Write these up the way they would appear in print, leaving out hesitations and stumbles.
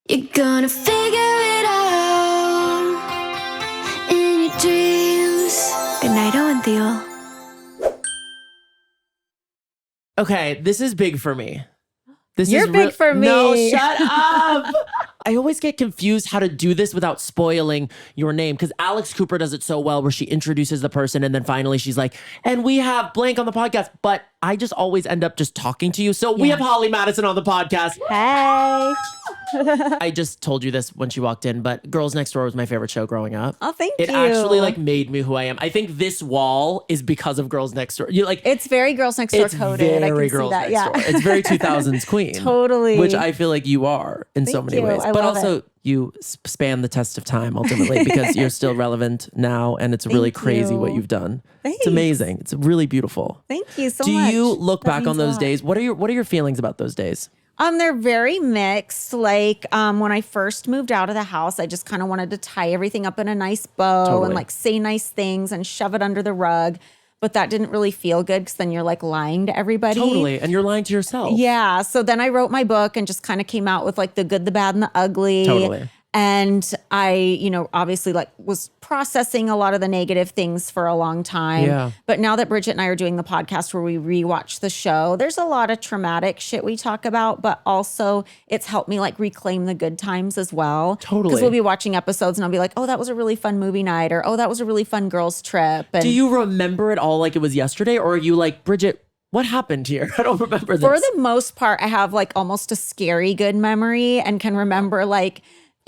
You're gonna figure it out in your dreams. Good night, Owen Theo. Okay, this is big for me. You're big for me. No, shut up. I always get confused how to do this without spoiling your name, because Alex Cooper does it so well where she introduces the person and then finally she's like, and we have blank on the podcast. But I just always end up just talking to you. So we have Holly Madison on the podcast. Hey. I just told you this when she walked in, but Girls Next Door was my favorite show growing up. Oh, thank It you. actually made me who I am. I think this wall is because of Girls Next Door. It's very Girls Next Door coded. I can Girls see that. Next Door. It's very 2000s queen. Totally. Which I feel like you are in so many ways. But also you span the test of time ultimately because you're still relevant now, and it's really crazy what you've done. Thanks. It's amazing. It's really beautiful. Thank you so much. much. Do you look That back on means a those lot. days? What are your feelings about those days? They're very mixed. When I first moved out of the house, I just kind of wanted to tie everything up in a nice bow and say nice things and shove it under the rug. But that didn't really feel good because then you're lying to everybody. Totally. And you're lying to yourself. Yeah. So then I wrote my book and just kind of came out with the good, the bad, and the ugly. Totally. And I, obviously was processing a lot of the negative things for a long time. Yeah. But now that Bridget and I are doing the podcast where we rewatch the show, there's a lot of traumatic shit we talk about, but also it's helped me reclaim the good times as well. Totally. Because we'll be watching episodes and I'll be like, oh, that was a really fun movie night, or oh, that was a really fun girls trip. And do you remember it all like it was yesterday, or are you like, Bridget, what happened here? I don't remember this. For the most part, I have almost a scary good memory and can remember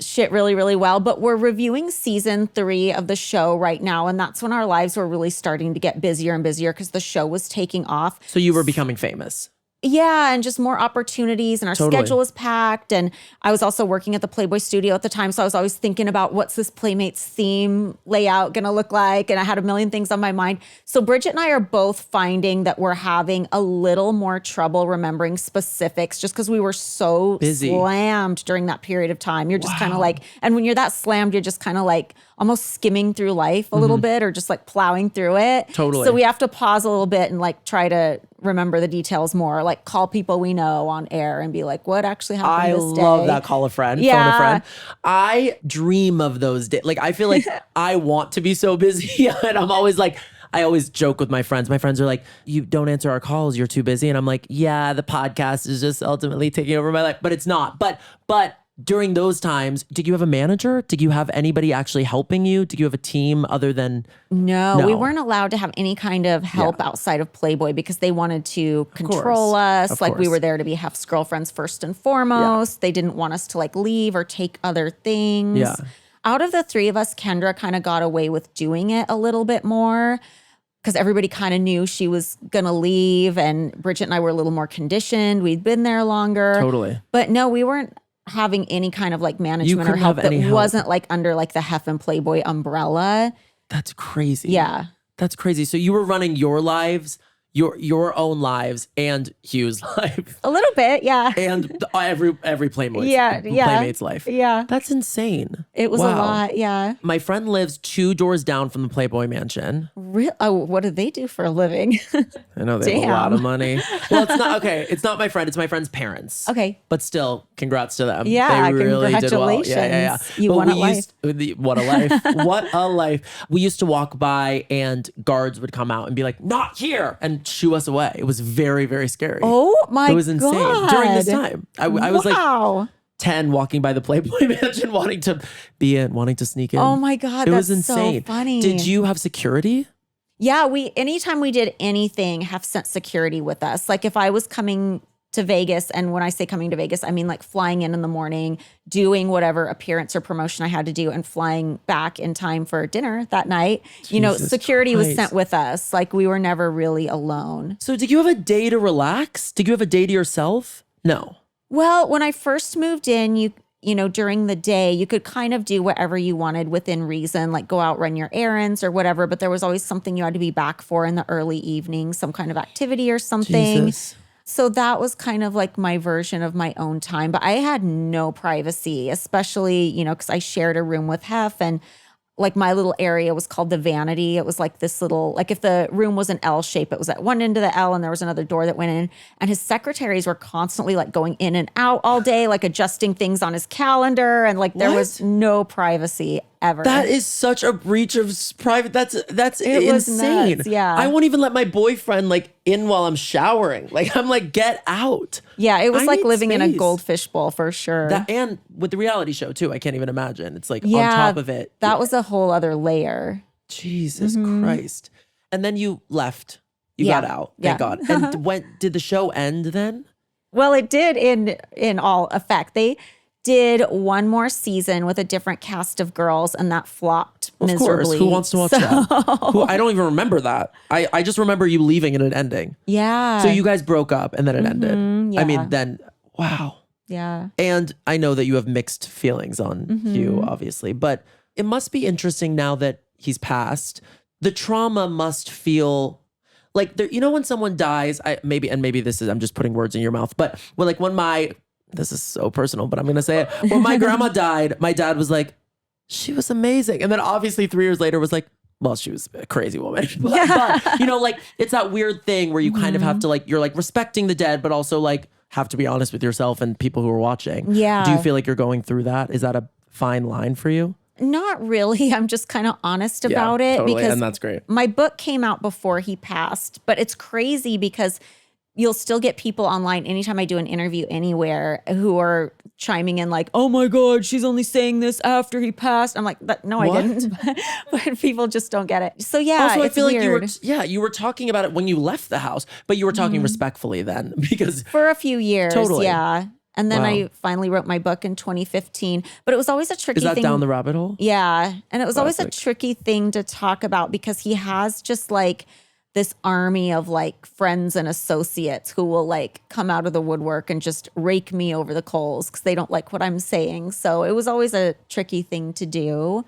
shit really, really well. But we're reviewing season 3 of the show right now. And that's when our lives were really starting to get busier and busier because the show was taking off. So you were becoming famous. Yeah, and just more opportunities, and our schedule was packed. And I was also working at the Playboy studio at the time. So I was always thinking about what's this Playmates theme layout going to look like? And I had a million things on my mind. So Bridget and I are both finding that we're having a little more trouble remembering specifics just because we were so busy, slammed during that period of time. You're just kind of and when you're that slammed, you're just kind of almost skimming through life a little bit, or just plowing through it. Totally. So we have to pause a little bit and try to remember the details more, call people we know on air and be like, what actually happened this day? I love that. Call a friend, phone a friend. I dream of those days. I feel like I want to be so busy and I'm always I always joke with my friends. My friends are like, you don't answer our calls, you're too busy. And I'm like, yeah, the podcast is just ultimately taking over my life, but it's not. But during those times, did you have a manager? Did you have anybody actually helping you? Did you have a team other than? No, we weren't allowed to have any kind of help outside of Playboy because they wanted to control us. We were there to be Hef's girlfriends first and foremost. Yeah. They didn't want us to leave or take other things. Yeah. Out of the 3 of us, Kendra kind of got away with doing it a little bit more because everybody kind of knew she was going to leave, and Bridget and I were a little more conditioned. We'd been there longer. Totally. But no, we weren't having any kind of management or help that wasn't under the Hef and Playboy umbrella. That's crazy. Yeah. That's crazy. So you were running your lives, your own lives, and Hugh's life. A little bit, yeah. And every Playboy's Playmate's life. Yeah. That's insane. It was a lot, yeah. My friend lives 2 doors down from the Playboy Mansion. Oh, what do they do for a living? I know they have a lot of money. Well, it's not okay. It's not my friend. It's my friend's parents. Okay. But still, congrats to them. Yeah, they really congratulations. did well. Yeah. You won a life. What a life. What a life. We used to walk by and guards would come out and be like, not here, and shoo us away. It was very, very scary. Oh my God. It was insane. During this time. I was 10 walking by the Playboy Mansion wanting to be in, wanting to sneak in. Oh my God, was insane. So funny. Did you have security? Yeah, anytime we did anything, have sent security with us. If I was coming to Vegas, and when I say coming to Vegas, I mean flying in the morning, doing whatever appearance or promotion I had to do, and flying back in time for dinner that night. Jesus security Christ. was sent with us. We were never really alone. So did you have a day to relax? Did you have a day to yourself? No. Well, when I first moved in, you know, during the day, you could kind of do whatever you wanted within reason, go out, run your errands or whatever. But there was always something you had to be back for in the early evening, some kind of activity or something. Jesus. So that was kind of my version of my own time. But I had no privacy, especially, because I shared a room with Hef, and like my little area was called the vanity. It was like this little, like if the room was an L shape, it was at one end of the L and there was another door that went in. And his secretaries were constantly like going in and out all day, like adjusting things on his calendar. And like there was no privacy ever. That is such a breach of private. That's It was insane. nuts, yeah. I won't even let my boyfriend like in while I'm showering. Like I'm like, get out. Yeah, it was I like need living in a space. goldfish bowl for sure. And with the reality show too, I can't even imagine. It's like yeah, on top of it. That was a whole other layer. Jesus Christ. And then you left. You Yeah. got out. Yeah. Thank God. And when did the show end then? Well, it did in all effect. They did one more season with a different cast of girls, and that flopped Of miserably. course. Who wants to watch that? I don't even remember that. I just remember you leaving and it ending. Yeah. So you guys broke up and then it ended. yeah. I mean, then, wow. Yeah. And I know that you have mixed feelings on Hugh, obviously, but it must be interesting now that he's passed. The trauma must feel like there, you know, when someone dies, maybe this is, I'm just putting words in your mouth, but this is so personal, but I'm going to say it. When my grandma died, my dad was like, she was amazing. And then obviously 3 years later was like, well, she was a crazy woman. but, you know, like it's that weird thing where you kind of have to like, you're like respecting the dead, but also like have to be honest with yourself and people who are watching. Yeah. Do you feel like you're going through that? Is that a fine line for you? Not really. I'm just kind of honest about it totally. because And that's great. my book came out before he passed, but it's crazy because you'll still get people online anytime I do an interview anywhere who are chiming in like, oh my God, she's only saying this after he passed. I'm like, no, I didn't. But people just don't get it. So yeah, also, I it's feel weird. like you were talking about it when you left the house, but you were talking respectfully then because For a few years, Totally. yeah. And then Wow. I finally wrote my book in 2015. But it was always a tricky is that thing. down the rabbit hole? Yeah. And it was always a Classic. tricky thing to talk about because he has just like this army of like friends and associates who will like come out of the woodwork and just rake me over the coals because they don't like what I'm saying. So it was always a tricky thing to do,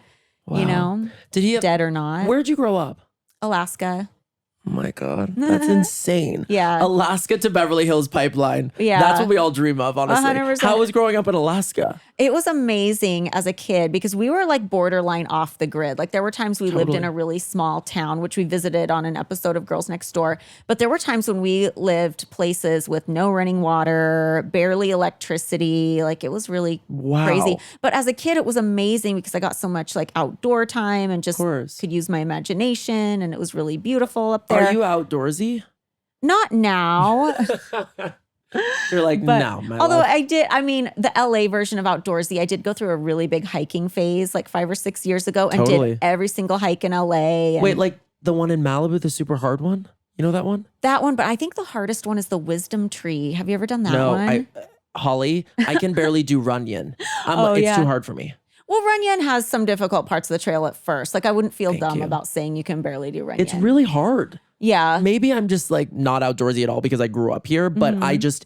you know, Did he have, dead or not. Where'd you grow up? Alaska. Oh my God, that's insane. Yeah. Alaska to Beverly Hills pipeline. Yeah. That's what we all dream of, honestly. 100%. How was growing up in Alaska? It was amazing as a kid because we were like borderline off the grid. Like there were times we lived in a really small town, which we visited on an episode of Girls Next Door. But there were times when we lived places with no running water, barely electricity. Like it was really crazy. But as a kid, it was amazing because I got so much like outdoor time and just could use my imagination. And it was really beautiful up there. Are you outdoorsy? Not now. You're like, no, my Although life. the LA version of outdoorsy, I did go through a really big hiking phase like 5 or 6 years ago and Totally. did every single hike in LA. And Wait, like the one in Malibu, the super hard one? You know that one? that one, but I think the hardest one is the wisdom tree. Have you ever done that one? Holly, I can barely do Runyon. Oh, it's yeah. too hard for me. Well, Runyon has some difficult parts of the trail at first. Like I wouldn't feel Thank dumb you. about saying you can barely do Runyon. It's really hard. Yeah. Maybe I'm just like not outdoorsy at all because I grew up here, but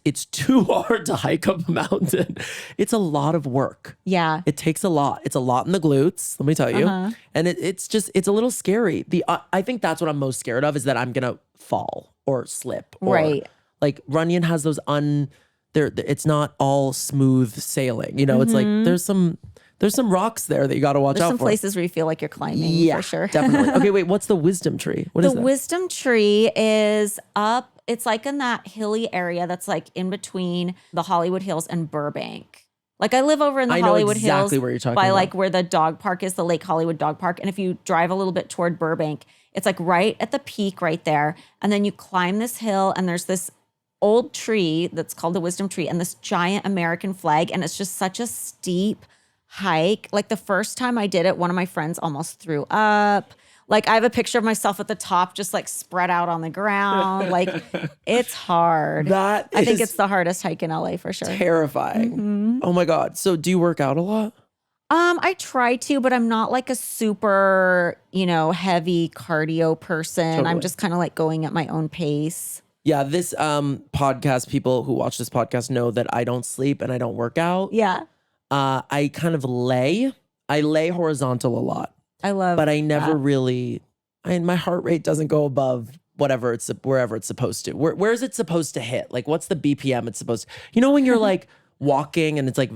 it's too hard to hike up a mountain. It's a lot of work. Yeah. It takes a lot. It's a lot in the glutes, let me tell you. And it's a little scary. I think that's what I'm most scared of is that I'm going to fall or slip. Or, Right. Like Runyon has those it's not all smooth sailing. You know, it's like there's some rocks there that you got to watch There's out some for. places where you feel like you're climbing Yeah, for sure. definitely. Okay, wait, what's the wisdom tree? What is The that? wisdom tree is up. It's like in that hilly area that's like in between the Hollywood Hills and Burbank. Like I live over in the I know Hollywood exactly Hills where you're talking by about. like where the dog park is, the Lake Hollywood Dog Park. And if you drive a little bit toward Burbank, it's like right at the peak right there. And then you climb this hill and there's this old tree that's called the wisdom tree and this giant American flag. And it's just such a steep hike. Like the first time I did it, one of my friends almost threw up. Like I have a picture of myself at the top, just like spread out on the ground. Like it's hard. I think it's the hardest hike in LA for sure. Terrifying. Oh my God. So do you work out a lot? I try to, but I'm not like a super, heavy cardio person. Totally. I'm just kind of like going at my own pace. Yeah, this podcast, people who watch this podcast know that I don't sleep and I don't work out. Yeah. I kind of lay horizontal a lot. But I never really, my heart rate doesn't go above wherever it's supposed to. Where is it supposed to hit? Like, what's the BPM it's supposed to? You know, when you're like walking and it's like,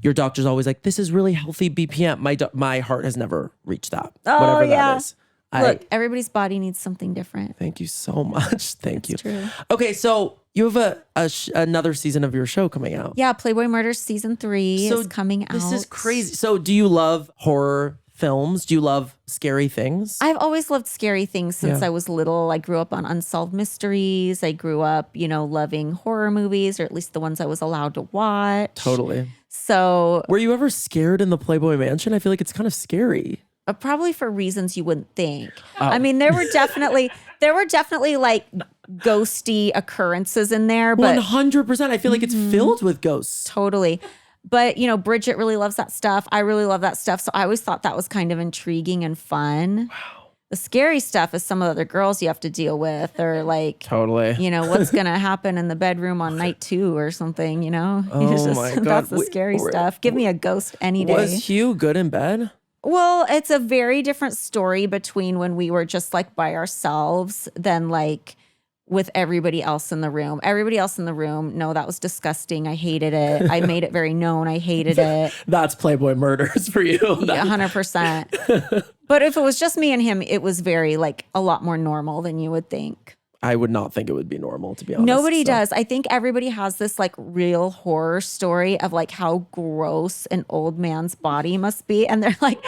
your doctor's always like, this is really healthy BPM. My heart has never reached that. Oh, whatever yeah. that is. Look, everybody's body needs something different. Thank you so much. Thank you. True. Okay, so you have another season of your show coming out. Yeah, Playboy Murders season 3 is coming out. This is crazy. So do you love horror films? Do you love scary things? I've always loved scary things since I was little. I grew up on unsolved mysteries. I grew up, loving horror movies, or at least the ones I was allowed to watch. Totally. So were you ever scared in the Playboy Mansion? I feel like it's kind of scary. Probably for reasons you wouldn't think. I mean, there were definitely like ghosty occurrences in there, but 100%. I feel like it's filled with ghosts. Totally. But, Bridget really loves that stuff. I really love that stuff. So I always thought that was kind of intriguing and fun. Wow. The scary stuff is some of the other girls you have to deal with, or like, totally, what's going to happen in the bedroom on night 2 or something, Oh my God. That's the scary stuff. Give me a ghost any day. Was Hugh good in bed? Well, it's a very different story between when we were just like by ourselves than like with everybody else in the room. Everybody else in the room, no, that was disgusting. I hated it. I made it very known I hated it. That's Playboy Murders for you. Yeah, 100%. But if it was just me and him, it was very like a lot more normal than you would think. I would not think it would be normal, to be honest. Nobody does. I think everybody has this like real horror story of like how gross an old man's body must be. And they're like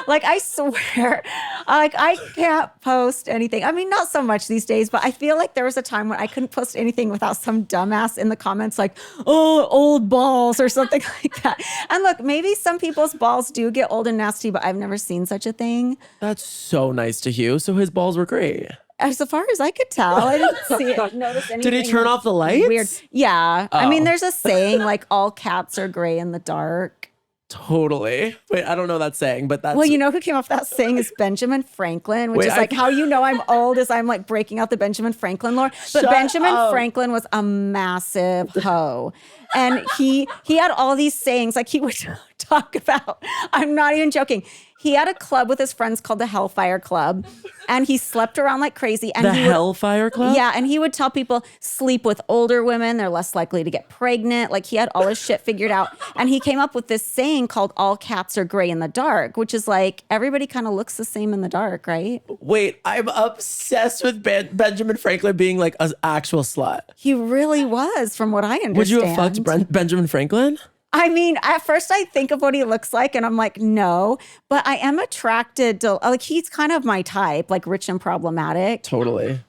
I swear, I can't post anything. I mean, not so much these days, but I feel like there was a time when I couldn't post anything without some dumbass in the comments like, oh, old balls or something like that. And look, maybe some people's balls do get old and nasty, but I've never seen such a thing. That's so nice to Hugh. So his balls were great. As far as I could tell, I didn't notice anything. Did he turn off the lights? Weird. Yeah. Oh. I mean, there's a saying like all cats are gray in the dark. Totally. Wait, I don't know that saying, but that's... Well, who came up with that saying is Benjamin Franklin, which is like how I'm old is I'm like breaking out the Benjamin Franklin lore. But Benjamin Franklin was a massive hoe. And he had all these sayings like he would talk about. I'm not even joking. He had a club with his friends called the Hellfire Club, and he slept around like crazy. And Hellfire Club? Yeah, and he would tell people, sleep with older women. They're less likely to get pregnant. Like he had all his shit figured out. And he came up with this saying called all cats are gray in the dark, which is like everybody kind of looks the same in the dark, right? Wait, I'm obsessed with Benjamin Franklin being like an actual slut. He really was, from what I understand. Would you have fucked Benjamin Franklin? I mean, at first I think of what he looks like and I'm like, no, but I am attracted to, like, he's kind of my type, like rich and problematic. Totally.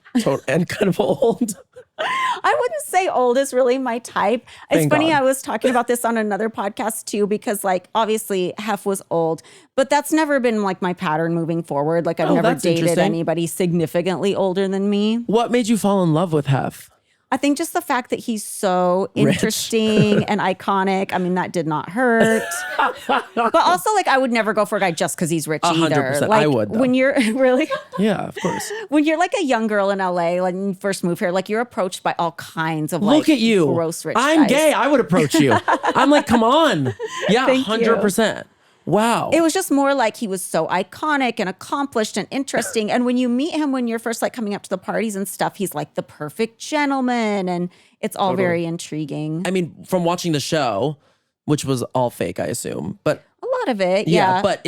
And kind of old. I wouldn't say old is really my type. It's Thank funny, God. I was talking about this on another podcast too, because like, obviously Hef was old, but that's never been like my pattern moving forward. Like I've never dated anybody significantly older than me. What made you fall in love with Hef? I think just the fact that he's so interesting and iconic. I mean, that did not hurt. But also, like, I would never go for a guy just because he's rich either. 100%. Like, I would, though. when you're really, Yeah, of course. when you're like a young girl in LA, like when you first move here, like you're approached by all kinds of like Look at you. gross rich I'm guys. gay. I would approach you. I'm like, come on. Yeah, Thank 100%. Wow. It was just more like he was so iconic and accomplished and interesting. And when you meet him, when you're first like coming up to the parties and stuff, he's like the perfect gentleman. And it's all very intriguing. I mean, from watching the show, which was all fake, I assume, but a lot of it, yeah. But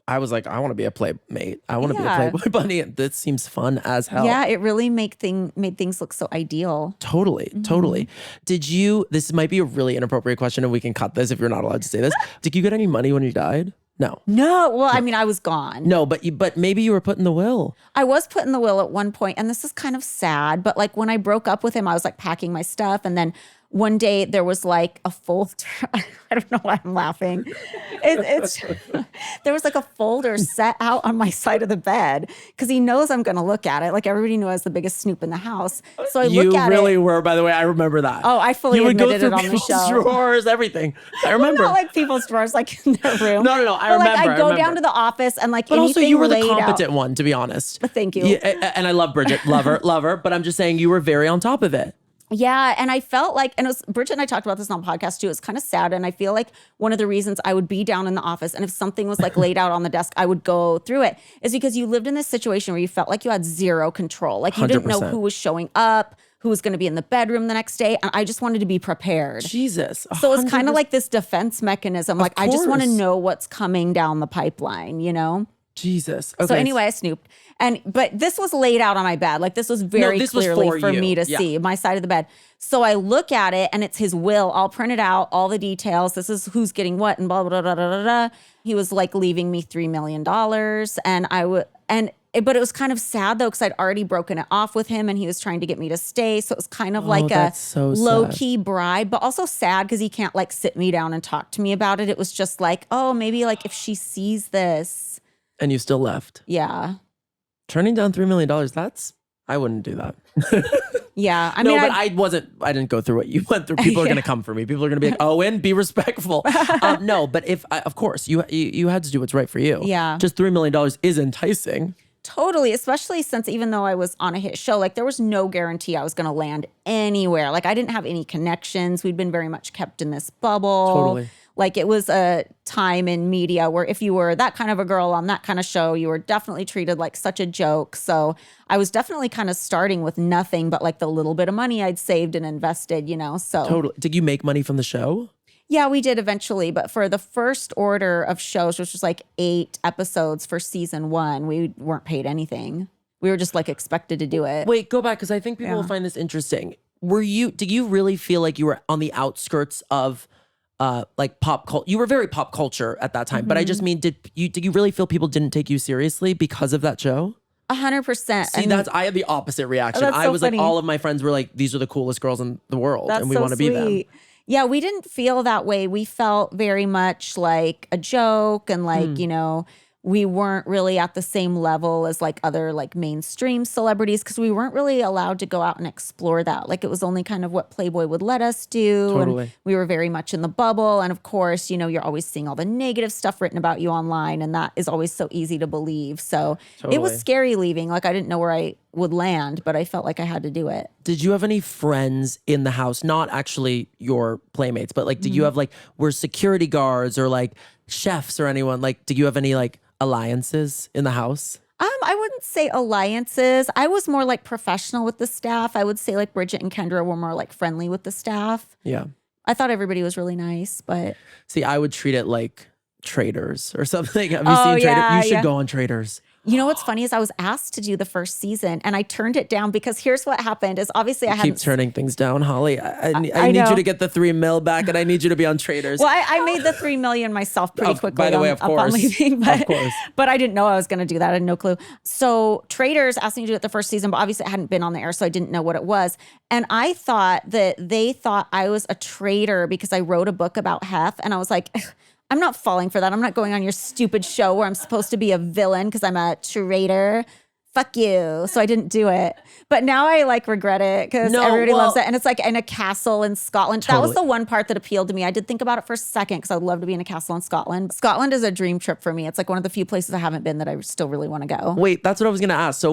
I was like, I want to be a playmate. I want to be a Playboy bunny. This seems fun as hell. Yeah, it really made things look so ideal. Totally, totally. This might be a really inappropriate question and we can cut this if you're not allowed to say this. Did you get any money when you died? No. Well, I mean, I was gone. No, but maybe you were put in the will. I was put in the will at one point, and this is kind of sad, but like when I broke up with him, I was like packing my stuff, and then one day there was like a folder. I don't know why I'm laughing. It's there was like a folder set out on my side of the bed because he knows I'm going to look at it. Like everybody knew I was the biggest snoop in the house. So I look at it. You really were, by the way. I remember that. Oh, I fully admitted it on the show. Drawers, everything. I remember. Well, not like people's drawers, like in their room. No. I remember. Like I go down to the office and like but anything also you were the laid competent out. one, to be honest. Thank you. Yeah, and I love Bridget, love her. But I'm just saying you were very on top of it. Yeah. And I felt like, and it was, Bridget and I talked about this on the podcast too. It's kind of sad. And I feel like one of the reasons I would be down in the office and if something was like laid out on the desk, I would go through it is because you lived in this situation where you felt like you had zero control. Like you didn't know 100%. who was showing up, who was going to be in the bedroom the next day. And I just wanted to be prepared. Jesus. So it's kind of like this defense mechanism. Like I just want to course. know what's coming down the pipeline, you know? Jesus. Okay. So anyway, I snooped. But this was laid out on my bed. Like this was very this was clearly for you. me to Yeah. see, my side of the bed. So I look at it and it's his will all printed out, all the details. This is who's getting what and blah, blah, blah, blah, blah, blah. He was like leaving me $3 million. But it was kind of sad though, because I'd already broken it off with him and he was trying to get me to stay. So it was kind of like a that's so low-key bribe, but also sad because he can't like sit me down and talk to me about it. It was just like, oh, maybe like if she sees this. And you still left. Yeah. Turning down $3 million, I wouldn't do that. Yeah. I No, mean, but I didn't go through what you went through. People are going to come for me. People are going to be like, Owen, be respectful. No, but of course, you had to do what's right for you. Yeah. Just $3 million is enticing. Totally, especially since even though I was on a hit show, like there was no guarantee I was going to land anywhere. Like I didn't have any connections. We'd been very much kept in this bubble. Totally. Like it was a time in media where if you were that kind of a girl on that kind of show, you were definitely treated like such a joke. So I was definitely kind of starting with nothing but like the little bit of money I'd saved and invested, you know, so. Totally. Did you make money from the show? Yeah, we did eventually. But for the first order of shows, which was like 8 episodes for season 1, we weren't paid anything. We were just like expected to do it. Wait, go back because I think people will find this interesting. Did you really feel like you were on the outskirts of like pop culture? You were very pop culture at that time, but I just mean, did you really feel people didn't take you seriously because of that show? 100%. See, I had the opposite reaction. That's I so was funny. like, all of my friends were like, these are the coolest girls in the world, That's and we so want to be them. sweet. Yeah, we didn't feel that way. We felt very much like a joke and like, you know, we weren't really at the same level as like other like mainstream celebrities because we weren't really allowed to go out and explore that. Like it was only kind of what Playboy would let us do. Totally. And we were very much in the bubble. And of course, you know, you're always seeing all the negative stuff written about you online. And that is always so easy to believe. So it was scary leaving. Like I didn't know where I would land, but I felt like I had to do it. Did you have any friends in the house? Not actually your playmates, but like, did you have like, were security guards or like chefs or anyone? Like, did you have any like alliances in the house? I wouldn't say alliances. I was more like professional with the staff. I would say like Bridget and Kendra were more like friendly with the staff. Yeah. I thought everybody was really nice, but See, I would treat it like Traitors or something. Have you seen Traitors? You should go on Traitors. you know what's funny is I was asked to do the first season and I turned it down because here's what happened is obviously I hadn't Keep turning things down, Holly. I need know. you to get the $3 million back and I need you to be on Traitors. Well, I made the $3 million myself pretty quickly. By the way, of upon course. leaving, Of course. but I didn't know I was going to do that. I had no clue. So Traitors asked me to do it the first season, but obviously it hadn't been on the air, so I didn't know what it was. And I thought that they thought I was a traitor because I wrote a book about Hef, and I was like, I'm not falling for that. I'm not going on your stupid show where I'm supposed to be a villain because I'm a traitor. Fuck you. So I didn't do it. But now I like regret it because everybody loves it. And it's like in a castle in Scotland. Totally. That was the one part that appealed to me. I did think about it for a second because I would love to be in a castle in Scotland. Scotland is a dream trip for me. It's like one of the few places I haven't been that I still really want to go. Wait, that's what I was going to ask. So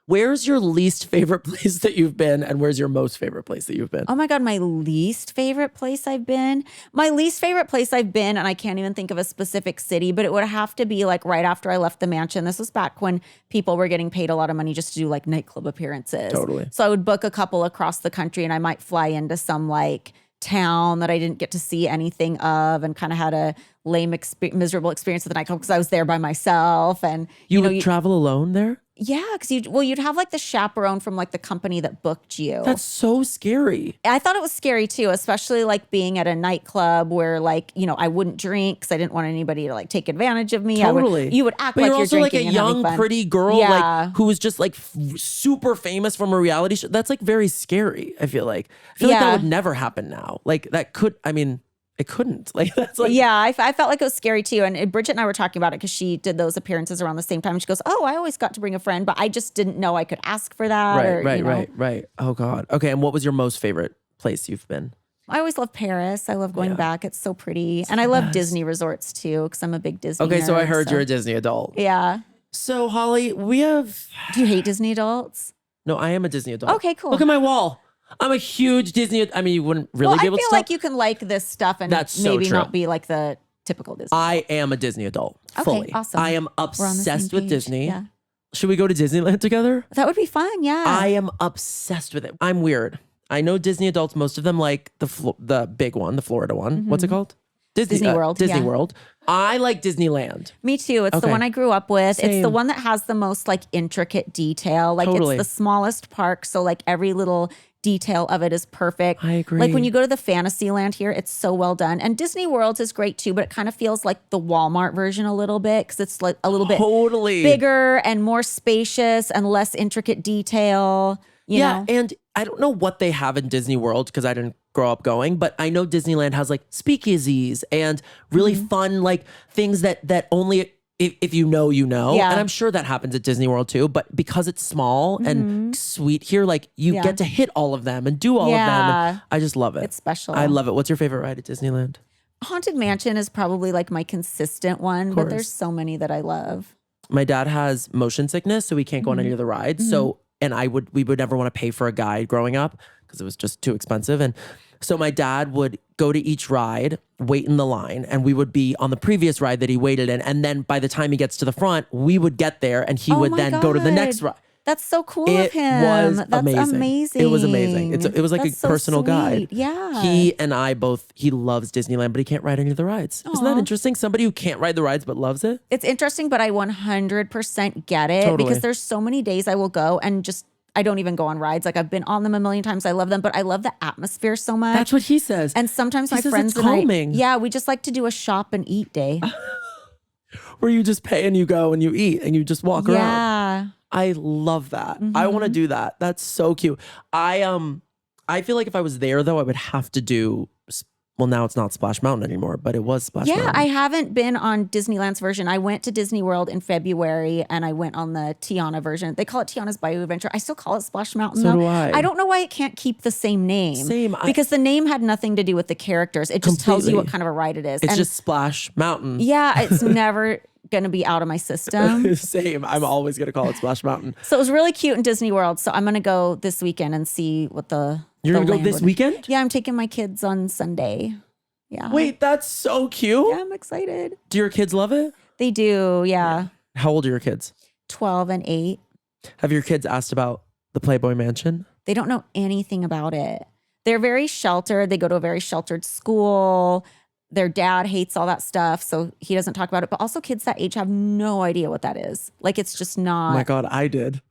where's your least favorite place that you've been and where's your most favorite place that you've been? Oh my God, my least favorite place I've been? My least favorite place I've been, and I can't even think of a specific city, but it would have to be like right after I left the mansion. This was back when people were getting paid a lot of money just to do like nightclub appearances. Totally. So I would book a couple across the country and I might fly into some like town that I didn't get to see anything of and kind of had a lame, miserable experience at the nightclub because I was there by myself. And You would travel alone there? Yeah, because you'd have like the chaperone from like the company that booked you. That's so scary. I thought it was scary too, especially like being at a nightclub where like, you know, I wouldn't drink because I didn't want anybody to like take advantage of me. Totally. You would act but like you're you're also like drinking a and having young, fun. pretty girl Yeah. like who was just like super famous from a reality show. That's like very scary, I feel like. I feel like that Yeah. would never happen now. Like that could, I mean, it couldn't. Like that's like Yeah, I felt like it was scary too. And Bridget and I were talking about it because she did those appearances around the same time. And she goes, "Oh, I always got to bring a friend, but I just didn't know I could ask for that." Right. Oh God. Okay, and what was your most favorite place you've been? I always love Paris. I love going back. It's so pretty. And I love Disney resorts too because I'm a big Disney Okay, so I nerd, heard you're a Disney adult. Yeah. So Holly, we have Do you hate Disney adults? No, I am a Disney adult. Okay, cool. Look at my wall. I'm a huge Disney. I mean, you wouldn't really be able to I feel like you can like this stuff and That's so maybe true. not be like the typical Disney. I am a Disney adult. Okay, Fully. awesome. I am We're on the obsessed same with page. Disney. Yeah. Should we go to Disneyland together? That would be fun. Yeah. I am obsessed with it. I'm weird. I know Disney adults, most of them like the big one, the Florida one. What's it called? Disney World, Disney yeah. World. I like Disneyland. Me too. It's the Okay. one I grew up with. It's Same. the one that has the most like intricate detail. Like Totally. it's the smallest park. So like every little detail of it is perfect. I agree. Like when you go to the Fantasyland here, it's so well done. And Disney World is great too, but it kind of feels like the Walmart version a little bit because it's like a little bit Totally. bigger and more spacious and less intricate detail. You know? And I don't know what they have in Disney World because I didn't grow up going, but I know Disneyland has like speakeasies and really fun like things that only if you know, you know. Yeah. And I'm sure that happens at Disney World too, but because it's small and sweet here, like you Yeah. get to hit all of them and do all of them. Yeah. And I just love it. It's special. I love it. What's your favorite ride at Disneyland? Haunted Mansion is probably like my consistent one, but course. there's so many that I love. My dad has motion sickness, so we can't go on any of the rides. So, and we would never want to pay for a guide growing up because it was just too expensive. And so my dad would go to each ride, wait in the line, and we would be on the previous ride that he waited in. And then by the time he gets to the front, we would get there and he Oh would my then go to the next God. ride. That's so cool It of him. was That's amazing. It was amazing. It was like That's a so personal guide. sweet. Yeah. He and I both, he loves Disneyland, but he can't ride any of the rides. Isn't that Aw. interesting? Somebody who can't ride the rides but loves it? It's interesting, but I 100% get it Totally. because there's so many days I will go and just I don't even go on rides. Like I've been on them a million times. I love them, but I love the atmosphere so much. That's what he says. and sometimes He my says friends it's and I, calming. yeah, we just like to do a shop and eat day. Where you just pay and you go and you eat and you just walk around. Yeah. I love that. I want to do that. That's so cute. I feel like if I was there though, I would have to do. Well, now it's not Splash Mountain anymore, but it was Splash Mountain. Yeah, I haven't been on Disneyland's version. I went to Disney World in February and I went on the Tiana version. They call it Tiana's Bayou Adventure. I still call it Splash Mountain So though. do I. I don't know why it can't keep the same name. Same. Because the name had nothing to do with the characters. It just tells you what Completely. kind of a ride it is. It's and just Splash Mountain. yeah, it's never going to be out of my system. Same. I'm always gonna call it Splash Mountain. So it was really cute in Disney World. So I'm going to go this weekend and see what You're gonna go land this would- weekend? Yeah, I'm taking my kids on Sunday. Yeah. Wait, that's so cute. Yeah, I'm excited. Do your kids love it? They do. Yeah. How old are your kids? 12 and 8. Have your kids asked about the Playboy Mansion? They don't know anything about it. They're very sheltered. They go to a very sheltered school. Their dad hates all that stuff, so he doesn't talk about it. But also kids that age have no idea what that is. Like it's just Oh not. my God, I did.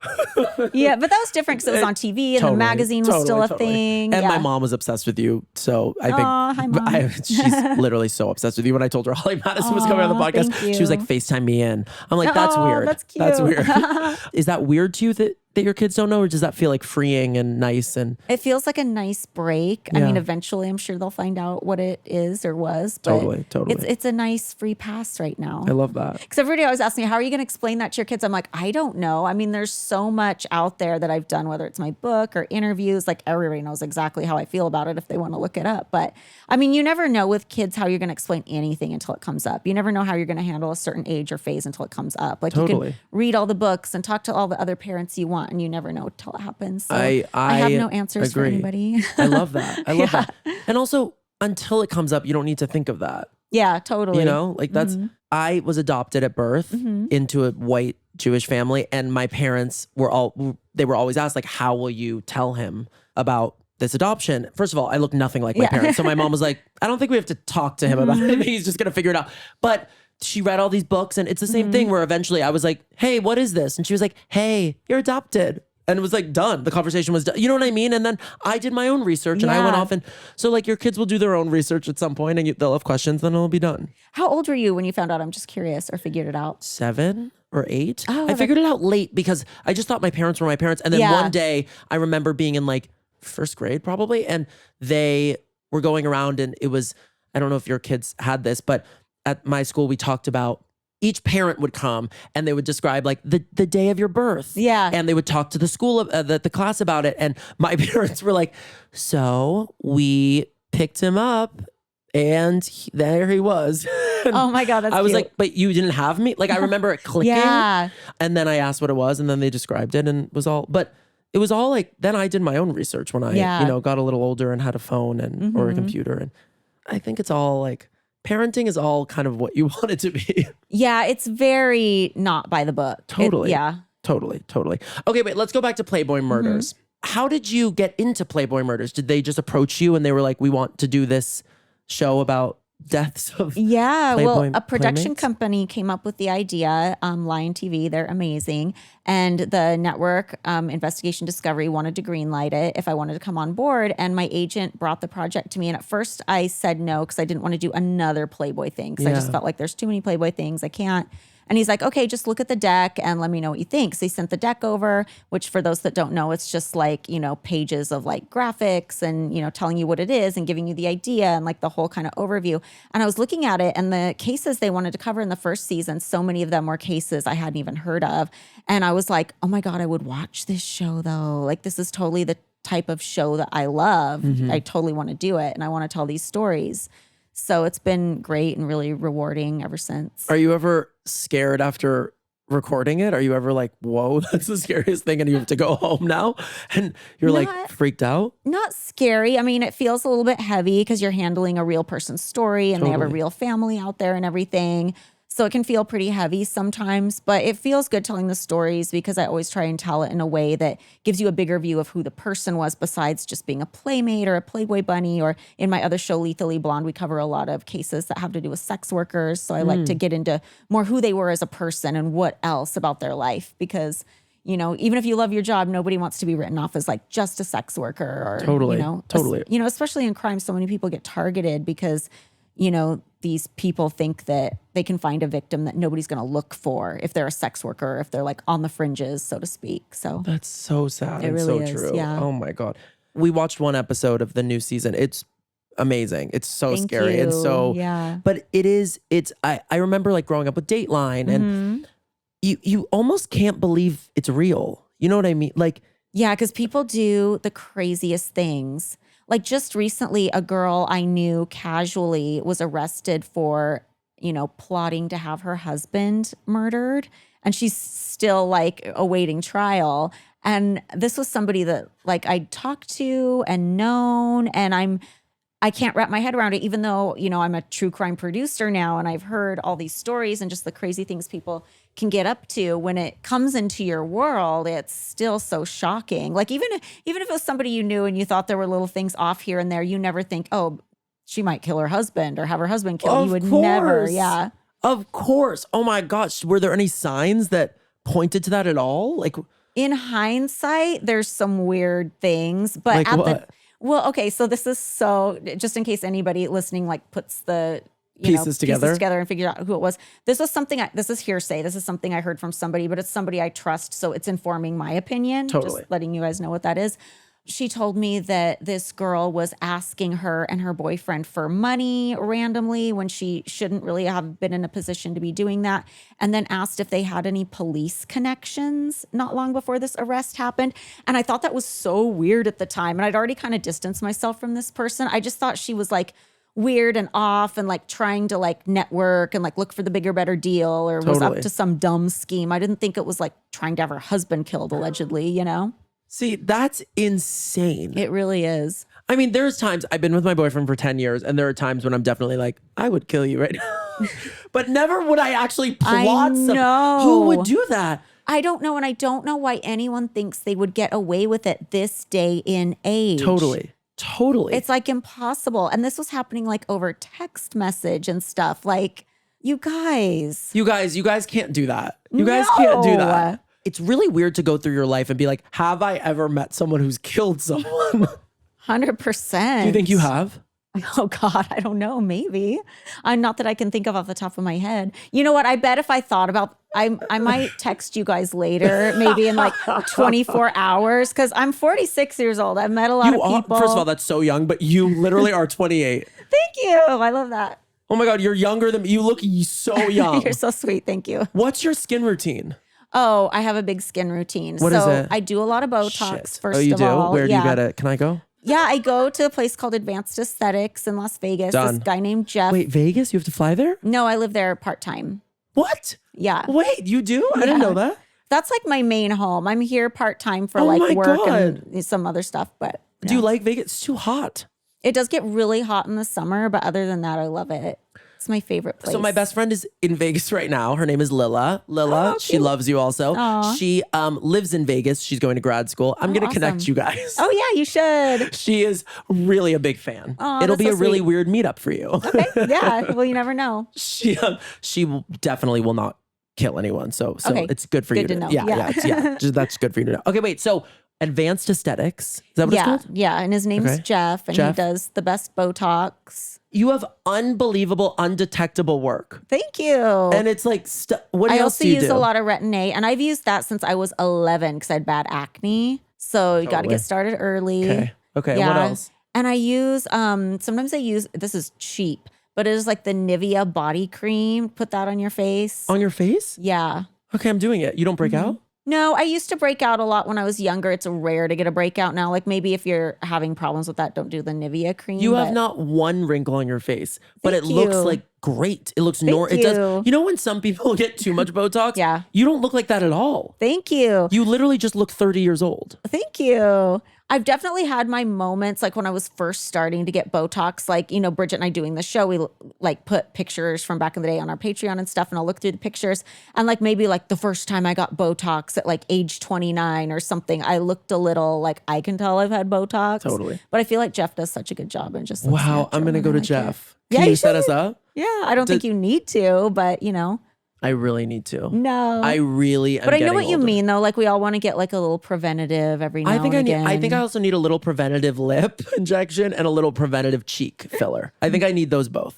Yeah, but that was different because it was on TV and the magazine was still a thing. And yeah. my mom was obsessed with you. So I think Aw, hi, Mom. she's literally so obsessed with you. When I told her Holly Madison was coming on the Aw, podcast, thank she was like, you. FaceTime me in. I'm like, that's Aw, weird. that's That's cute. weird. Is that weird to you that your kids don't know? Or does that feel like freeing and nice? And It feels like a nice break. I Yeah. mean, eventually I'm sure they'll find out what it is or was. But Totally. It's a nice free pass right now. I love that. Because every day I was asking me, how are you going to explain that to your kids? I'm like, I don't know. I mean, there's so much out there that I've done, whether it's my book or interviews. Like everybody knows exactly how I feel about it if they want to look it up. But I mean, you never know with kids how you're going to explain anything until it comes up. You never know how you're going to handle a certain age or phase until it comes up. Like you Totally. can read all the books and talk to all the other parents you want, and you never know till it happens. So I have no answers for agree. anybody. I love that. I love that. And also, until it comes up, you don't need to think of that. Yeah, totally. You know, like that's, I was adopted at birth into a white Jewish family. And my parents were always asked, like, how will you tell him about this adoption? First of all, I look nothing like my parents. So my mom was like, I don't think we have to talk to him about it. He's just going to figure it out. But she read all these books and it's the same thing where eventually I was like, hey, what is this? And she was like, hey, you're adopted. And it was like done. The conversation was done. You know what I mean? And then I did my own research and I went Yeah. off. And so like your kids will do their own research at some point and they'll have questions, then it'll be done. How old were you when you found out? I'm just curious, or figured it out. 7 or 8. Oh, I figured it out late because I just thought my parents were my parents. And then Yeah. one day I remember being in like first grade probably. And they were going around and it was, I don't know if your kids had this, but at my school we talked about each parent would come and they would describe like the day of your birth. Yeah. And they would talk to the school, the class about it. And my parents were like, so we picked him up and there he was. And Oh my God, that's I was cute. like, but you didn't have me? Like, I remember it clicking. Yeah. And then I asked what it was and then they described it and it was all, but it was all like, then I did my own research when I, got a little older and had a phone and or a computer. And I think it's all like, parenting is all kind of what you want it to be. Yeah, it's very not by the book. Totally. Totally. Okay, wait, let's go back to Playboy Murders. How did you get into Playboy Murders? Did they just approach you and they were like, we want to do this show about deaths of Playboy a production playmates? company came up with the idea, Lion TV, they're amazing, and the network, Investigation Discovery, wanted to greenlight it if I wanted to come on board, and my agent brought the project to me, and at first I said no because I didn't want to do another Playboy thing because I just felt like there's too many Playboy things, I can't. And he's like, okay, just look at the deck and let me know what you think. So he sent the deck over, which for those that don't know, it's just like, pages of like graphics and, telling you what it is and giving you the idea and like the whole kind of overview. And I was looking at it and the cases they wanted to cover in the first season, so many of them were cases I hadn't even heard of. And I was like, oh my God, I would watch this show though. Like this is totally the type of show that I love. I totally want to do it and I want to tell these stories. So it's been great and really rewarding ever since. Are you ever scared after recording it? Are you ever like, whoa, that's the scariest thing and you have to go home now? And you're like freaked out? Not scary. I mean, it feels a little bit heavy because you're handling a real person's story and they have a real family out there and everything. So it can feel pretty heavy sometimes, but it feels good telling the stories because I always try and tell it in a way that gives you a bigger view of who the person was besides just being a playmate or a Playboy bunny. Or in my other show, Lethally Blonde, we cover a lot of cases that have to do with sex workers. So I like to get into more who they were as a person and what else about their life because, even if you love your job, nobody wants to be written off as like just a sex worker or, Totally. Especially in crime, so many people get targeted because, these people think that they can find a victim that nobody's going to look for if they're a sex worker, if they're like on the fringes, so to speak. So that's so sad. It and really so is, true. yeah. Oh my God. We watched one episode of the new season. It's amazing. It's so Thank scary. you. And so, but I remember like growing up with Dateline and you almost can't believe it's real. You know what I mean? Like, yeah, because people do the craziest things. Like just recently, a girl I knew casually was arrested for, plotting to have her husband murdered. And she's still like awaiting trial. And this was somebody that like I talked to and known, and I can't wrap my head around it, even though, I'm a true crime producer now and I've heard all these stories and just the crazy things people can get up to. When it comes into your world, it's still so shocking. Like even if it was somebody you knew and you thought there were little things off here and there, you never think, oh, she might kill her husband or have her husband killed. You would never. Yeah. Of course. Oh my gosh. Were there any signs that pointed to that at all? Like in hindsight, there's some weird things, but like at what? Well, okay, so this is just in case anybody listening like puts the pieces together and figure out who it was. This is hearsay. This is something I heard from somebody, but it's somebody I trust, so it's informing my opinion. Totally. Just letting you guys know what that is. She told me that this girl was asking her and her boyfriend for money randomly when she shouldn't really have been in a position to be doing that, and then asked if they had any police connections not long before this arrest happened. And I thought that was so weird at the time, and I'd already kind of distanced myself from this person. I just thought she was like weird and off and like trying to like network and like look for the bigger, better deal or was up to some dumb scheme. I didn't think it was like trying to have her husband killed allegedly, See, that's insane. It really is. I mean, there's times I've been with my boyfriend for 10 years and there are times when I'm definitely like, I would kill you right now. But never would I actually plot something. Who would do that? I don't know. And I don't know why anyone thinks they would get away with it this day in age. Totally. It's like impossible. And this was happening like over text message and stuff. Like, you guys can't do that. You guys can't do that. It's really weird to go through your life and be like, have I ever met someone who's killed someone? 100%. Do you think you have? Oh God, I don't know. Maybe. Not that I can think of off the top of my head. You know what? I bet if I thought about, I might text you guys later, maybe in like 24 hours, because I'm 46 years old. I've met a lot of people. First of all, that's so young, but you literally are 28. Thank you. I love that. Oh my God, you're younger than me. You look so young. You're so sweet. Thank you. What's your skin routine? Oh, I have a big skin routine. What is it? I do a lot of Botox, first Oh, you of do? all. Where do you get it? Can I go? Yeah, I go to a place called Advanced Aesthetics in Las Vegas. Done. This guy named Jeff. Wait, Vegas? You have to fly there? No, I live there part-time. What? Yeah. Wait, you do? I didn't know that. That's like my main home. I'm here part-time for Oh like my work God. and some other stuff, but Do you like Vegas? It's too hot. it does get really hot in the summer, but other than that, I love it. It's my favorite place. So my best friend is in Vegas right now. Her name is Lila. Lila, she loves you also. Aw. She lives in Vegas. She's going to grad school. I'm going to connect awesome. you guys. Oh yeah, you should. She is really a big fan. Aw, It'll that's be so a really sweet. weird meetup for you. Okay. Yeah. Well, you never know. She definitely will not kill anyone. So Okay. it's good for you Good to know. Yeah, Yeah. That's good for you to know. Okay, wait. So advanced aesthetics. Is that what it's Yeah. called? Yeah. And his name's Okay. Jeff, and Jeff. he does the best Botox. You have unbelievable, undetectable work. Thank you. And it's like, what I else also do you use do? a lot of Retin-A, and I've used that since I was 11 because I had bad acne. So you got to Totally. get started early. Okay. Yeah. What else? And I use sometimes I use, this is cheap, but it is like the Nivea body cream. Put that on your face. On your face? Yeah. Okay, I'm doing it. You don't break out? No, I used to break out a lot when I was younger. It's rare to get a breakout now. Like maybe if you're having problems with that, don't do the Nivea cream. You have but- not one wrinkle on your face, but it Thank looks you. like great. It looks Thank It does. you. You know when some people get too much Botox? Yeah. You don't look like that at all. Thank you. You literally just look 30 years old. Thank you. I've definitely had my moments like when I was first starting to get Botox, like, you know, Bridget and I doing the show, we like put pictures from back in the day on our Patreon and stuff. And I'll look through the pictures and like maybe like the first time I got Botox at like age 29 or something, I looked a little like I can tell I've had Botox. Totally. But I feel like Jeff does such a good job and just looks Wow, I'm natural going to and go I to like it. Jeff. Yeah, Can you you set us should. up? Yeah, I don't think you need to, but you know, I really need to. no. I really am But I know getting what you older. mean though. Like we all want to get like a little preventative every now I think and again. I think I also need a little preventative lip injection and a little preventative cheek filler. I think I need those both.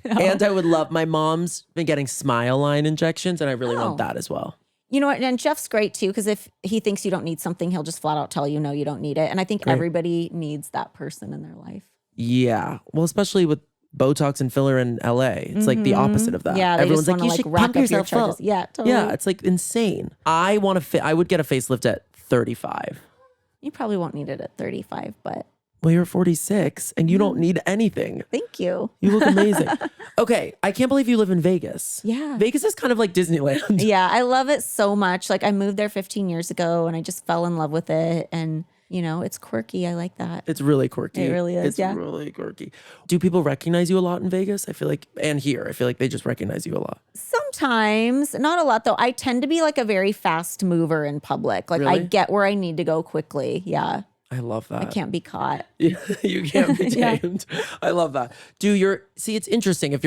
And I would love, my mom's been getting smile line injections and I really Oh. want that as well. You know what? And Jeff's great too, because if he thinks you don't need something, he'll just flat out tell you, no, you don't need it. And I think everybody needs that person in their life. Yeah. Well, especially with Botox and filler in LA. It's like the opposite of that. Yeah, they Everyone's just like, you wanna, should like, rack pump up your yourself up. charges. Yeah, totally. Yeah, it's like insane. I would get a facelift at 35. You probably won't need it at 35, but Well, you're 46 and you don't need anything. thank you. You look amazing. Okay, I can't believe you live in Vegas. Yeah. Vegas is kind of like Disneyland. Yeah, I love it so much. Like I moved there 15 years ago and I just fell in love with it. And, you know, it's quirky. I like that. It's really quirky. It really is, It's yeah. really quirky. Do people recognize you a lot in Vegas? I feel like, and here, I feel like they just recognize you a lot. Sometimes, not a lot though. I tend to be like a very fast mover in public. Like I Really? get where I need to go quickly. Yeah. I love that. I can't be caught. Yeah, you can't be Yeah. tamed. I love that. It's interesting. If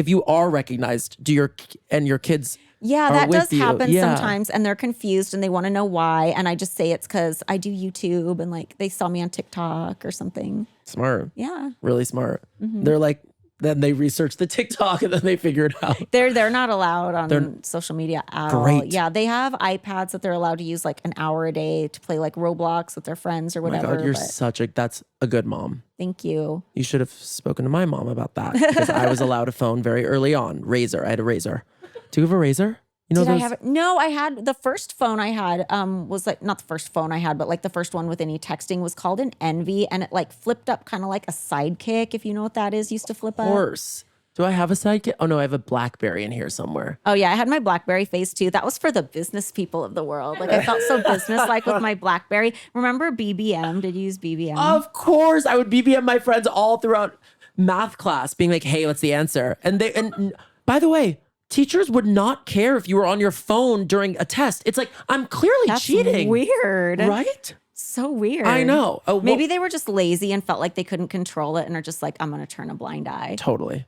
you are recognized, your kids Yeah, are that with does you. happen Yeah. sometimes, and they're confused and they want to know why. And I just say it's because I do YouTube and like they saw me on TikTok or something. Smart. Yeah, Really smart. Mm-hmm. They're like, then they research the TikTok and then they figure it out. they're not allowed on social media at all. Great. Yeah, they have iPads that they're allowed to use like an hour a day to play like Roblox with their friends or Oh my whatever. God, you're but that's a good mom. thank you. You should have spoken to my mom about that because I was allowed a phone very early on. Razor. I had a Razor. Do you have a Razor? You know Did I those? have it? No, I had the first phone I had was like not the first phone I had, but like the first one with any texting was called an Envy, and it like flipped up kind of like a sidekick, if you know what that is. Used to flip up. Horse. Do I have a sidekick? Oh no, I have a BlackBerry in here somewhere. Oh yeah, I had my BlackBerry face too. That was for the business people of the world. Like I felt so business-like with my BlackBerry. Remember BBM? Did you use BBM? Of course, I would BBM my friends all throughout math class, being like, "Hey, what's the answer?" And by the way, teachers would not care if you were on your phone during a test. It's like I'm clearly That's cheating, weird. right? So weird. I know. Maybe they were just lazy and felt like they couldn't control it and are just like, I'm going to turn a blind eye. Totally.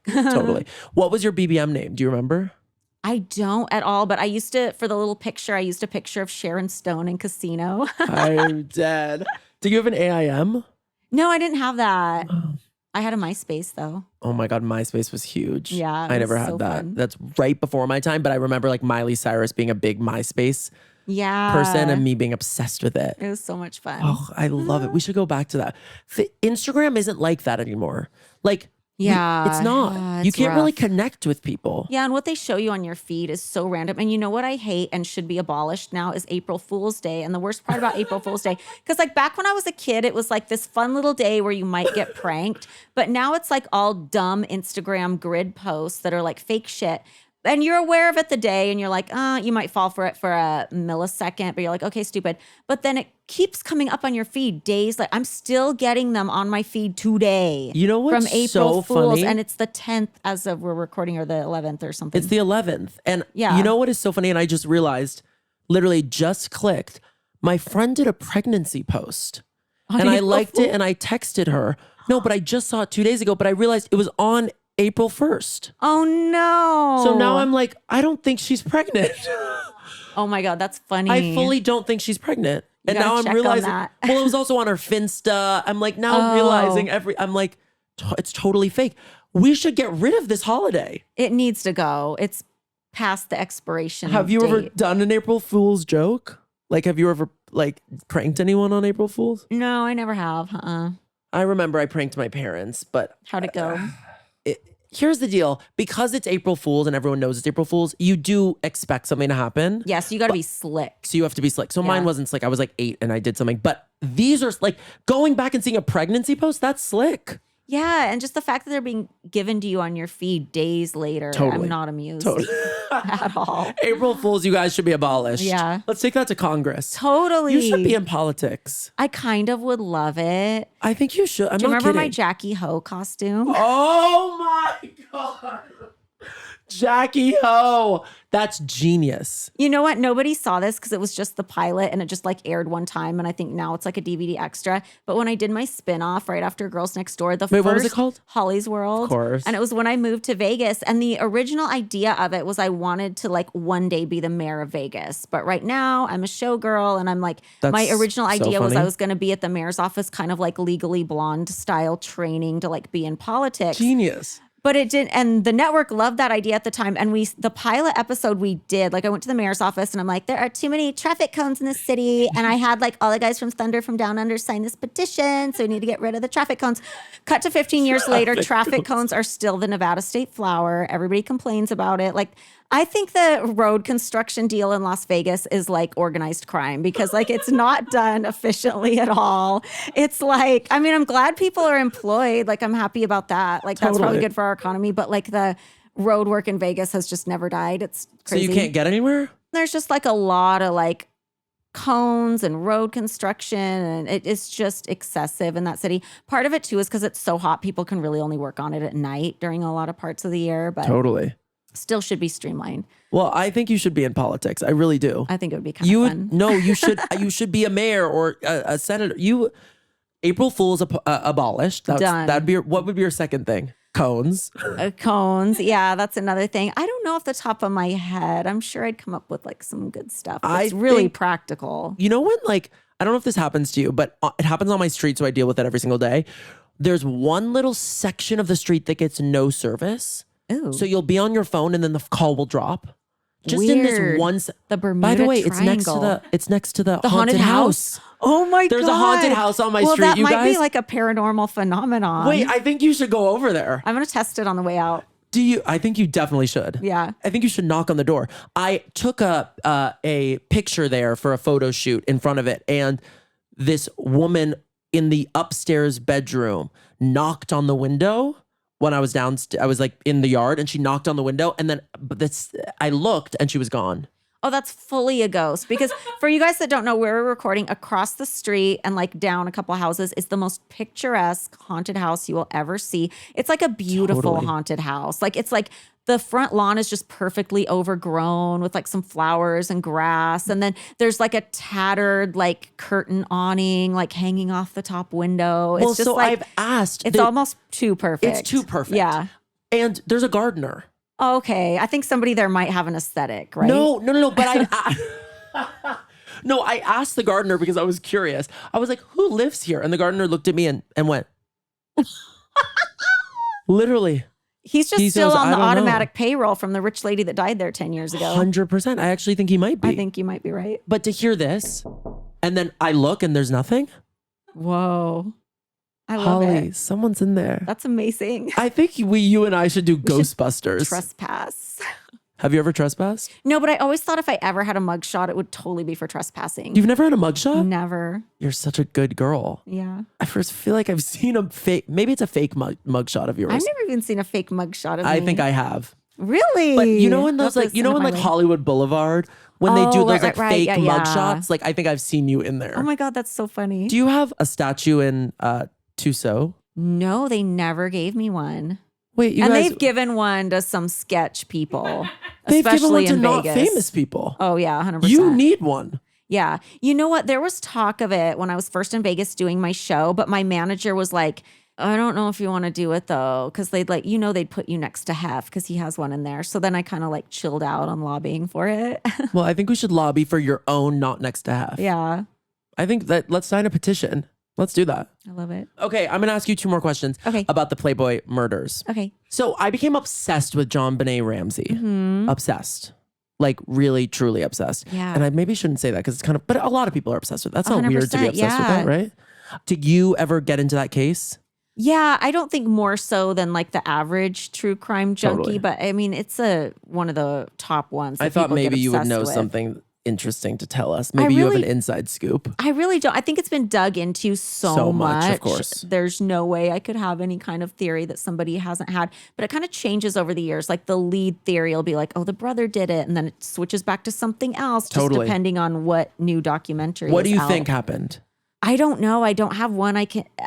What was your BBM name? Do you remember? I don't at all, but I used to, for the little picture, I used a picture of Sharon Stone in Casino. I'm dead. Do you have an AIM? No, I didn't have that. I had a MySpace though. Oh my God, MySpace was huge. Yeah, it I never was had so that. fun. That's right before my time, but I remember like Miley Cyrus being a big MySpace Yeah. person and me being obsessed with it. It was so much fun. Oh, I love it. We should go back to that. Instagram isn't like that anymore. Like, Yeah. it's not. Yeah, You it's can't really rough. connect with people. Yeah, and what they show you on your feed is so random. And you know what I hate and should be abolished now is April Fool's Day. And the worst part about April Fool's Day, because like back when I was a kid, it was like this fun little day where you might get pranked. But now it's like all dumb Instagram grid posts that are like fake shit. And you're aware of it the day and you're like, you might fall for it for a millisecond, but you're like, okay, stupid. But then it keeps coming up on your feed days. Like I'm still getting them on my feed today. You know what's from April so Fools, funny? and it's the 10th as of we're recording, or the 11th or something. It's the 11th. And Yeah. you know what is so funny? And I just realized, literally just clicked. My friend did a pregnancy post and I liked it and I texted her. No, but I just saw it 2 days ago, but I realized it was on April 1st. Oh no. So now I'm like, I don't think she's pregnant. Oh my God, that's funny. I fully don't think she's pregnant. And gotta now I'm check on realizing, that. well, it was also on her Finsta. I'm like, now realizing I'm like, it's totally fake. We should get rid of this holiday. It needs to go. It's past the expiration Have you date. ever done an April Fool's joke? Like, have you ever like pranked anyone on April Fool's? No, I never have. I remember I pranked my parents, but How'd it go? here's the deal. Because it's April Fool's and everyone knows it's April Fool's, you do expect something to happen. Yes, you got to be slick. So you have to be slick. So Yeah. mine wasn't slick. I was like 8 and I did something. But these are like going back and seeing a pregnancy post, that's slick. Yeah, and just the fact that they're being given to you on your feed days later, Totally. I'm not amused Totally. at all. April Fools, you guys should be abolished. Yeah. Let's take that to Congress. Totally. You should be in politics. I kind of would love it. I think you should. I'm Do you not remember my kidding. Jackie Ho costume? Oh my God. Jackie Ho. That's genius. You know what? Nobody saw this because it was just the pilot and it just like aired one time. And I think now it's like a DVD extra. But when I did my spinoff right after Girls Next Door, the Wait, first what was it called? Holly's World. Of course. And it was when I moved to Vegas. And the original idea of it was I wanted to like one day be the mayor of Vegas. But right now I'm a showgirl and I'm like, That's my original so idea was funny. I was going to be at the mayor's office, kind of like Legally Blonde style training to like be in politics. Genius. But it didn't, and the network loved that idea at the time. And the pilot episode we did, like I went to the mayor's office and I'm like, there are too many traffic cones in this city. And I had like all the guys from Thunder from Down Under sign this petition. So we need to get rid of the traffic cones. Cut to 15 years later, traffic cones are still the Nevada state flower. Everybody complains about it. Like, I think the road construction deal in Las Vegas is like organized crime because like it's not done efficiently at all. It's like, I mean, I'm glad people are employed. Like I'm happy about that. Like that's probably Totally. good for our economy. But like the road work in Vegas has just never died. It's crazy. So you can't get anywhere? There's just like a lot of like cones and road construction and it's just excessive in that city. Part of it too is because it's so hot. People can really only work on it at night during a lot of parts of the year. But Totally. still should be streamlined. Well, I think you should be in politics. I really do. I think it would be kind of fun. No, you should. You should be a mayor or a senator. April Fool's abolished. Done. That'd be. What would be your second thing? Cones. Cones. Yeah, that's another thing. I don't know off the top of my head. I'm sure I'd come up with like some good stuff. It's really practical. You know when like I don't know if this happens to you, but it happens on my street, so I deal with it every single day. There's one little section of the street that gets no service. Ooh. So you'll be on your phone and then the call will drop. Just in this Weird. one. The Bermuda By the way, Triangle. it's next to the haunted house. Oh my God. There's a haunted house on my street. Well, that you might guys. be like a paranormal phenomenon. Wait, I think you should go over there. I'm going to test it on the way out. Do you? I think you definitely should. Yeah. I think you should knock on the door. I took a picture there for a photo shoot in front of it, and this woman in the upstairs bedroom knocked on the window when I was downstairs. I was like in the yard, and she knocked on the window, and then I looked, and she was gone. Oh, that's fully a ghost. Because for you guys that don't know, we're recording across the street and like down a couple houses. It's the most picturesque haunted house you will ever see. It's like a beautiful Totally. haunted house. Like it's like the front lawn is just perfectly overgrown with like some flowers and grass. And then there's like a tattered like curtain awning like hanging off the top window. It's Well, just so like, I've asked. it's almost too perfect. It's too perfect. Yeah. And there's a gardener. Okay. I think somebody there might have an aesthetic, right? No. But no, I asked the gardener because I was curious. I was like, who lives here? And the gardener looked at me and went, literally. He's just He still says, on "I the don't know." automatic payroll from the rich lady that died there 10 years ago. 100%. I actually think he might be. I think you might be right. But to hear this, and then I look and there's nothing. Whoa. I love Holly, it. someone's in there. That's amazing. I think you and I should do should Ghostbusters. Trespass. Have you ever trespassed? No, but I always thought if I ever had a mugshot, it would totally be for trespassing. You've never had a mugshot? Never. You're such a good girl. Yeah. I first feel like I've seen a fake, maybe it's a fake mugshot of yours. I've never even seen a fake mugshot of me. I think I have. Really? But you know in those That's like, you know in like Hollywood Boulevard, when they do those like fake mugshots, like I think I've seen you in there. Oh my God, that's so funny. Do you have a statue in Tussauds? No, they never gave me one. Wait, you and guys, they've given one to some sketch people, they've given one especially to in not Vegas. famous people. Oh yeah, 100%. You need one. Yeah. You know what? There was talk of it when I was first in Vegas doing my show, but my manager was like, I don't know if you want to do it though. Cause they'd like, they'd put you next to Hef cause he has one in there. So then I kind of like chilled out on lobbying for it. Well, I think we should lobby for your own not next to Hef. Yeah. I think that let's sign a petition. Let's do that. I love it. Okay, I'm gonna ask you 2 more questions about the Playboy murders. Okay. So I became obsessed with John Benet Ramsey. Mm-hmm. Obsessed. Like really, truly obsessed. Yeah. And I maybe shouldn't say that because it's kind of, but a lot of people are obsessed with that. That's not weird to be obsessed with yeah. that, right? Did you ever get into that case? Yeah, I don't think more so than like the average true crime junkie, Totally. but I mean, it's one of the top ones. That I thought people get maybe you would obsessed know with. something interesting to tell us. Maybe you have an inside scoop. I really don't. I think it's been dug into so much. Of course. There's no way I could have any kind of theory that somebody hasn't had, but it kind of changes over the years. Like the lead theory will be like, oh, the brother did it. And then it switches back to something else, just depending on what new documentary What do you out. think happened? I don't know. I don't have one. I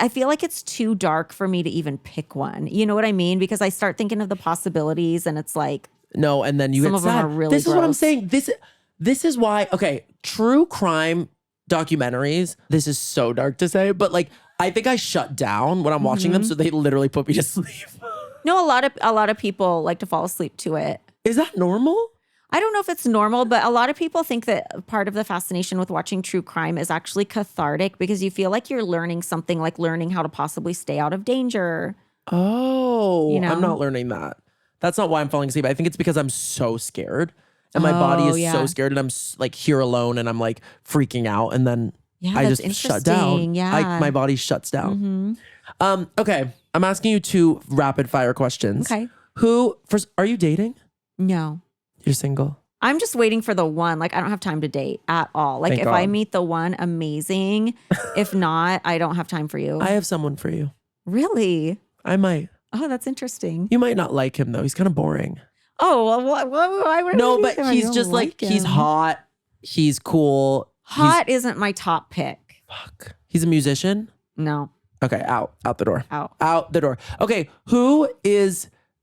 feel like it's too dark for me to even pick one. You know what I mean? Because I start thinking of the possibilities and it's like, no, and then you some get of them sad. are really This is what I'm gross. saying. This is why, okay, true crime documentaries, this is so dark to say, but like, I think I shut down when I'm watching them, so they literally put me to sleep. no, a lot of people like to fall asleep to it. Is that normal? I don't know if it's normal, but a lot of people think that part of the fascination with watching true crime is actually cathartic because you feel like you're learning something, like learning how to possibly stay out of danger. Oh, You know? I'm not learning that. That's not why I'm falling asleep. I think it's because I'm so scared and my body is so scared and I'm like here alone and I'm like freaking out and then I that's just shut down. interesting. Yeah. My body shuts down. Okay, I'm asking you 2 rapid fire questions. Okay. First, are you dating? No. You're single? I'm just waiting for the one. Like, I don't have time to date at all. Like, Thank if God. I meet the one, amazing. If not, I don't have time for you. I have someone for you. Really? I might. Oh, that's interesting. You might not like him though. He's kind of boring. Oh, well, why would I No, meet but him? I he's don't just like he's him. hot. He's cool. Hot isn't my top pick. Fuck. He's a musician. No. Okay, out the door. Out the door. Okay,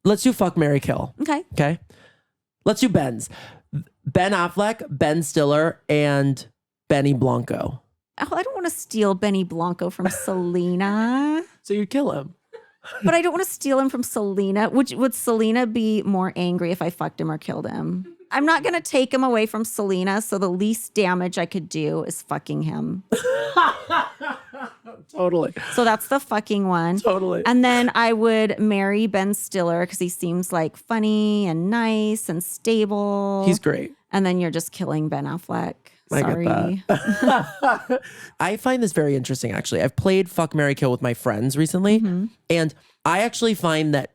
let's do fuck, marry, kill. Okay. Okay. Let's do Ben's. Ben Affleck, Ben Stiller, and Benny Blanco. Oh, I don't want to steal Benny Blanco from Selena. So you'd kill him. But I don't want to steal him from Selena. Would Selena be more angry if I fucked him or killed him? I'm not going to take him away from Selena, so the least damage I could do is fucking him. Totally. So that's the fucking one. Totally. And then I would marry Ben Stiller because he seems like funny and nice and stable. He's great. And then you're just killing Ben Affleck. I Sorry. get that. I find this very interesting, actually. I've played Fuck, Marry, Kill with my friends recently. And I actually find that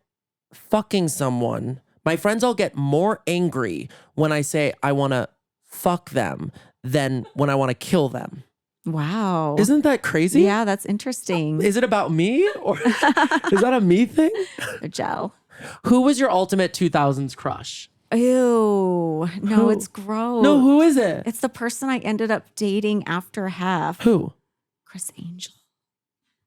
fucking someone, my friends all get more angry when I say I want to fuck them than when I want to kill them. Wow. Isn't that crazy? Yeah, that's interesting. Is it about me or is that a me thing? A gel. Who was your ultimate 2000s crush? Ew. No, Who? it's gross. No, who is it? It's the person I ended up dating after half. Who? Chris Angel.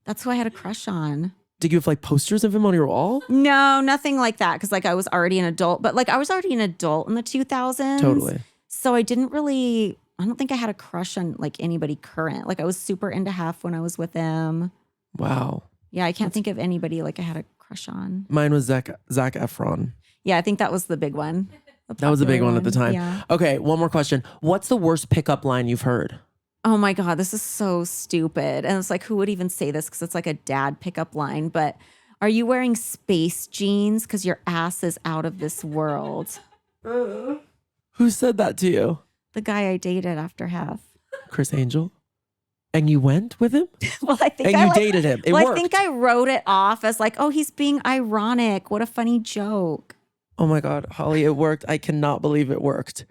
That's who I had a crush on. Did you have like posters of him on your wall? No, nothing like that. Cause like I was already an adult, but like I was already an adult in the 2000s. Totally. So I don't think I had a crush on like anybody current. Like I was super into Half when I was with him. Wow. Yeah, I can't think of anybody like I had a crush on. Mine was Zac Efron. Yeah, I think that was the big one. That was the big one at the time. Yeah. Okay, one more question. What's the worst pickup line you've heard? Oh my God, this is so stupid. And it's like, who would even say this? Because it's like a dad pickup line. But are you wearing space jeans? Because your ass is out of this world. Who said that to you? The guy I dated after half. Chris Angel? And you went with him? Well, I think And you dated him. It worked. I think I wrote it off as like, oh, he's being ironic. What a funny joke. Oh my God, Holly, it worked. I cannot believe it worked.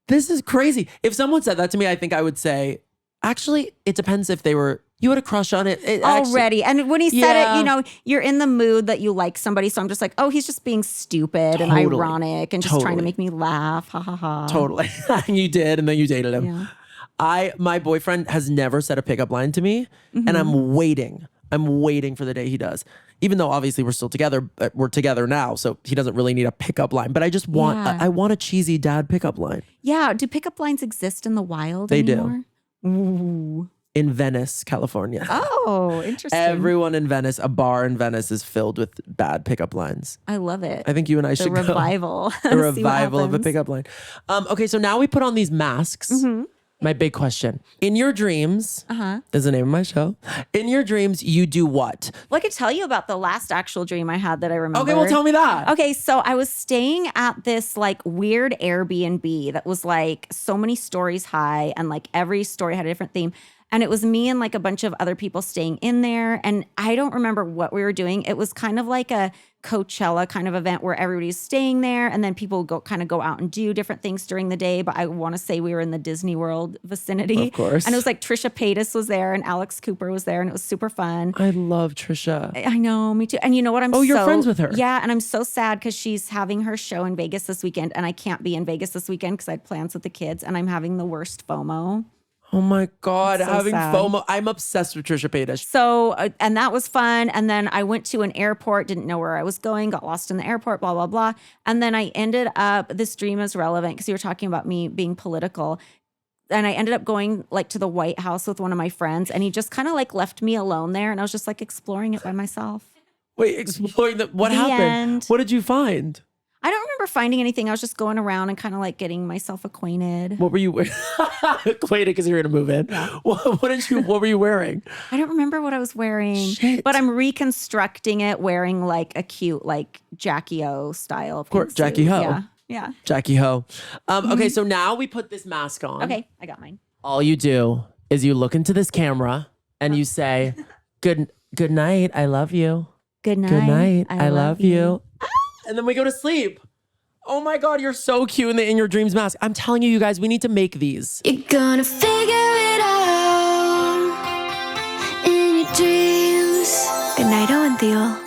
This is crazy. If someone said that to me, I think I would say, Actually, it depends if you had a crush on it. Already. And when he said Yeah. it, you're in the mood that you like somebody. So I'm just like, oh, he's just being stupid and ironic and just trying to make me laugh. Ha ha ha. Totally. You did, and then you dated him. Yeah. My boyfriend has never said a pickup line to me, and I'm waiting. I'm waiting for the day he does. Even though obviously we're still together, but we're together now, so he doesn't really need a pickup line. But I just want, I want a cheesy dad pickup line. Yeah. Do pickup lines exist in the wild They anymore? do. Ooh. In Venice, California. Oh, interesting. Everyone in Venice, a bar in Venice is filled with bad pickup lines. I love it. I think you and I should revival. go. The revival of a pickup line. Okay, so now we put on these masks. My big question. In your dreams, is the name of my show. In your dreams, you do what? Well, I could tell you about the last actual dream I had that I remember. Okay, well, tell me that. Okay, so I was staying at this like weird Airbnb that was like so many stories high and like every story had a different theme. And it was me and like a bunch of other people staying in there. And I don't remember what we were doing. It was kind of like a Coachella kind of event where everybody's staying there. And then people go out and do different things during the day. But I want to say we were in the Disney World vicinity. Of course. And it was like Trisha Paytas was there and Alex Cooper was there. And it was super fun. I love Trisha. I know, me too. And you know what? You're friends with her. Yeah. And I'm so sad because she's having her show in Vegas this weekend. And I can't be in Vegas this weekend because I had plans with the kids. And I'm having the worst FOMO. Oh my God, having sad. FOMO. I'm obsessed with Trisha Paytas. So, and that was fun. And then I went to an airport, didn't know where I was going, got lost in the airport, blah, blah, blah. And then I ended up, this dream is relevant because you were talking about me being political. And I ended up going like to the White House with one of my friends and he just kind of like left me alone there. And I was just like exploring it by myself. Wait, exploring what The happened? end. What did you find? I don't remember finding anything. I was just going around and kind of like getting myself acquainted. What were you wearing? Acquainted because you're going to move in. Yeah. What were you wearing? I don't remember what I was wearing, Shit. but I'm reconstructing it wearing like a cute like Jackie O style. Of course, Jackie Ho. Yeah. Yeah. Jackie Ho. Okay, so now we put this mask on. Okay. I got mine. All you do is you look into this camera and you say, good night, I love you. Good night. Good night, I love you. And then we go to sleep. Oh my God, you're so cute in the In Your Dreams mask. I'm telling you, you guys, we need to make these. You're gonna figure it out in your dreams. Good night, Owen Theo.